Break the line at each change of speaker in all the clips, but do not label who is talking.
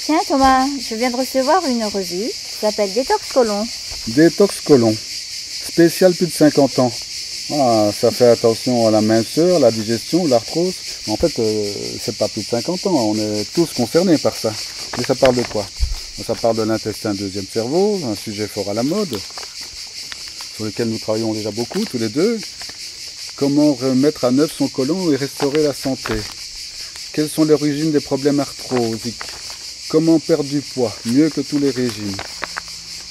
Tiens Thomas, je viens de recevoir une revue qui s'appelle Détox Colon.
Détox Colon, spécial plus de 50 ans. Ah, ça fait attention à la minceur, la digestion, l'arthrose. En fait, c'est pas plus de 50 ans, on est tous concernés par ça. Mais ça parle de quoi? Ça parle de l'intestin deuxième cerveau, un sujet fort à la mode, sur lequel nous travaillons déjà beaucoup, tous les deux. Comment remettre à neuf son côlon et restaurer la santé? Quelles sont les origines des problèmes arthrosiques? Comment perdre du poids, mieux que tous les régimes?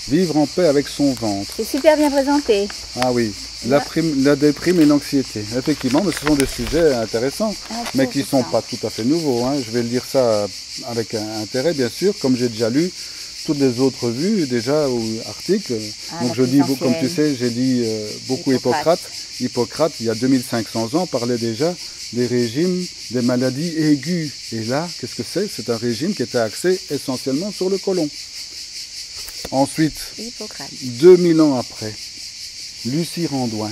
Vivre en paix avec son ventre.
C'est super bien présenté.
Ah oui, la déprime et l'anxiété. Effectivement, mais ce sont des sujets intéressants, mais qui ne sont pas tout à fait nouveaux. Hein. Je vais lire ça avec intérêt, bien sûr, comme j'ai déjà lu toutes les autres revues déjà ou articles. Donc je dis, comme tu sais, j'ai dit beaucoup Hippocrate. Hippocrate, il y a 2500 ans, parlait déjà des régimes, des maladies aiguës. Et là, qu'est-ce que c'est? C'est un régime qui était axé essentiellement sur le côlon. Ensuite,
Hippocrate.
2000 ans après, Lucie Randouin.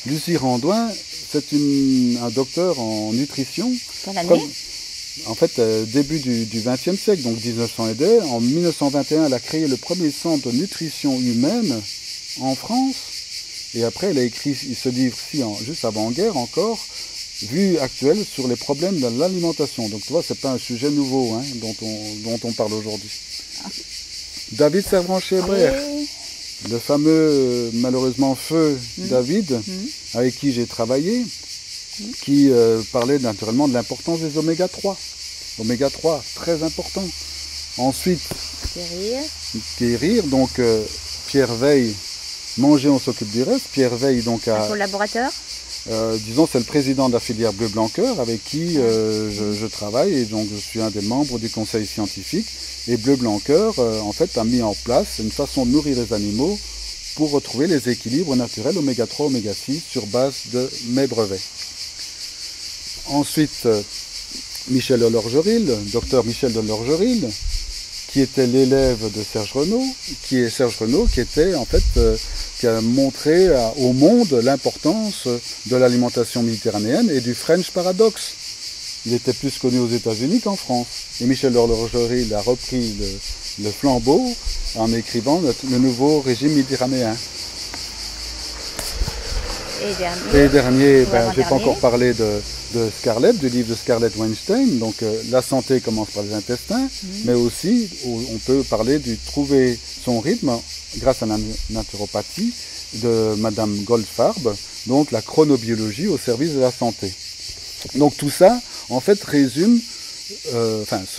Lucie Randouin, c'est un docteur en nutrition.
Quelle année?
En fait, début du XXe siècle, donc 1900 et des. En 1921, elle a créé le premier centre de nutrition humaine en France. Et après, elle a écrit ce livre-ci, juste avant-guerre encore, Vue actuelle sur les problèmes de l'alimentation. Donc tu vois, c'est pas un sujet nouveau hein, dont on parle aujourd'hui. David Servan-Schreiber, le fameux, malheureusement, feu David, avec qui j'ai travaillé, qui parlait naturellement de l'importance des oméga 3. Oméga 3, très important. Ensuite, guérir. Donc, Pierre Veille, manger, on s'occupe du reste. Pierre Veille, donc,
un collaborateur.
Disons, c'est le président de la filière Bleu Blanc Cœur avec qui je travaille et donc je suis un des membres du conseil scientifique. Et Bleu Blanc Cœur, en fait, a mis en place une façon de nourrir les animaux pour retrouver les équilibres naturels oméga 3, oméga 6 sur base de mes brevets. Ensuite, Michel Delorgeril, docteur Michel Delorgeril, qui était l'élève de Serge Renaud, qui était en fait qui a montré au monde l'importance de l'alimentation méditerranéenne et du French Paradox. Il était plus connu aux États-Unis qu'en France. Et Michel Delorgeril a repris le flambeau en écrivant le nouveau régime méditerranéen. Et dernier, je n'ai pas encore parlé de Scarlett, du livre de Scarlett Weinstein, donc la santé commence par les intestins, mais aussi on peut parler du trouver son rythme grâce à la naturopathie de Madame Goldfarb, donc la chronobiologie au service de la santé. Donc tout ça, en fait, résume,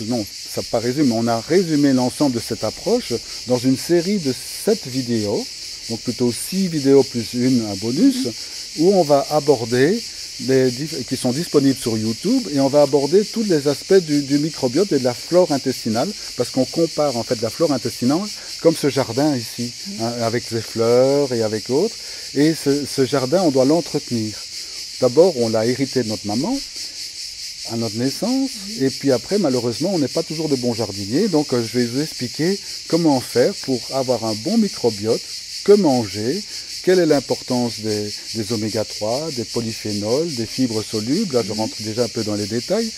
non, ça pas résume, mais on a résumé l'ensemble de cette approche dans une série de 7 vidéos, donc plutôt 6 vidéos plus un bonus, où on va aborder, qui sont disponibles sur YouTube, et on va aborder tous les aspects du microbiote et de la flore intestinale, parce qu'on compare en fait la flore intestinale comme ce jardin ici, hein, avec les fleurs et avec autres, et ce jardin, on doit l'entretenir. D'abord, on l'a hérité de notre maman, à notre naissance, et puis après, malheureusement, on n'est pas toujours de bons jardiniers, donc je vais vous expliquer comment faire pour avoir un bon microbiote, que manger, quelle est l'importance des oméga 3, des polyphénols, des fibres solubles, là je rentre déjà un peu dans les détails,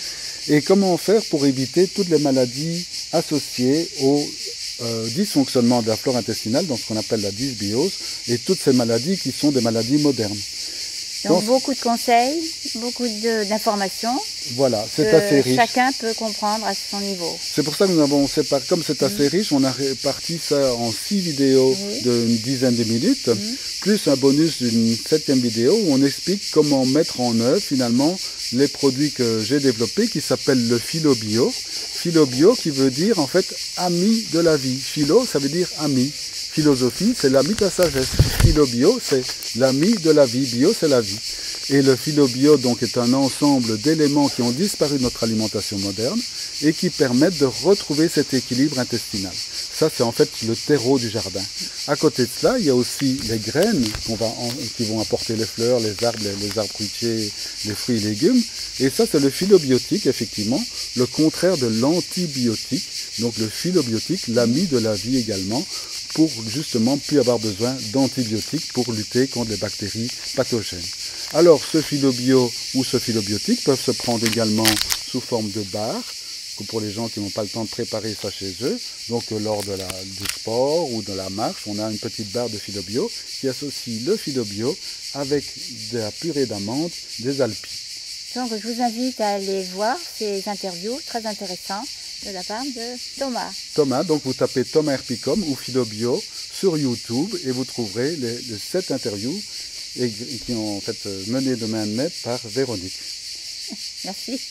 et comment faire pour éviter toutes les maladies associées au dysfonctionnement de la flore intestinale, dans ce qu'on appelle la dysbiose, et toutes ces maladies qui sont des maladies modernes.
Donc beaucoup de conseils, beaucoup d'informations.
Voilà, c'est assez riche.
Chacun peut comprendre à son niveau.
C'est pour ça que nous avons séparé, comme c'est assez riche, on a réparti ça en 6 vidéos d'une dizaine de minutes, plus un bonus d'une 7e vidéo où on explique comment mettre en œuvre finalement les produits que j'ai développés qui s'appellent le PhyloBio. PhyloBio qui veut dire en fait ami de la vie. Philo, ça veut dire ami. Philosophie, c'est l'ami de la sagesse. PhyloBio, c'est l'ami de la vie. Bio, c'est la vie. Et le PhyloBio, donc, est un ensemble d'éléments qui ont disparu de notre alimentation moderne et qui permettent de retrouver cet équilibre intestinal. Ça, c'est en fait le terreau du jardin. À côté de cela, il y a aussi les graines qui vont apporter les fleurs, les arbres fruitiers, les fruits et légumes. Et ça, c'est le phylobiotique, effectivement, le contraire de l'antibiotique. Donc, le phylobiotique, l'ami de la vie également, pour justement plus avoir besoin d'antibiotiques pour lutter contre les bactéries pathogènes. Alors ce PhyloBio ou ce phylobiotique peuvent se prendre également sous forme de barres, pour les gens qui n'ont pas le temps de préparer ça chez eux. Donc lors de du sport ou de la marche, on a une petite barre de Fido Bio qui associe le Fido Bio avec de la purée d'amandes des Alpes.
Donc je vous invite à aller voir ces interviews très intéressantes de la part de Thomas.
Thomas, donc vous tapez Thomas Herpicom ou Fido Bio sur YouTube et vous trouverez les 7 interviews qui ont en fait mené de main de maître par Véronique.
Merci.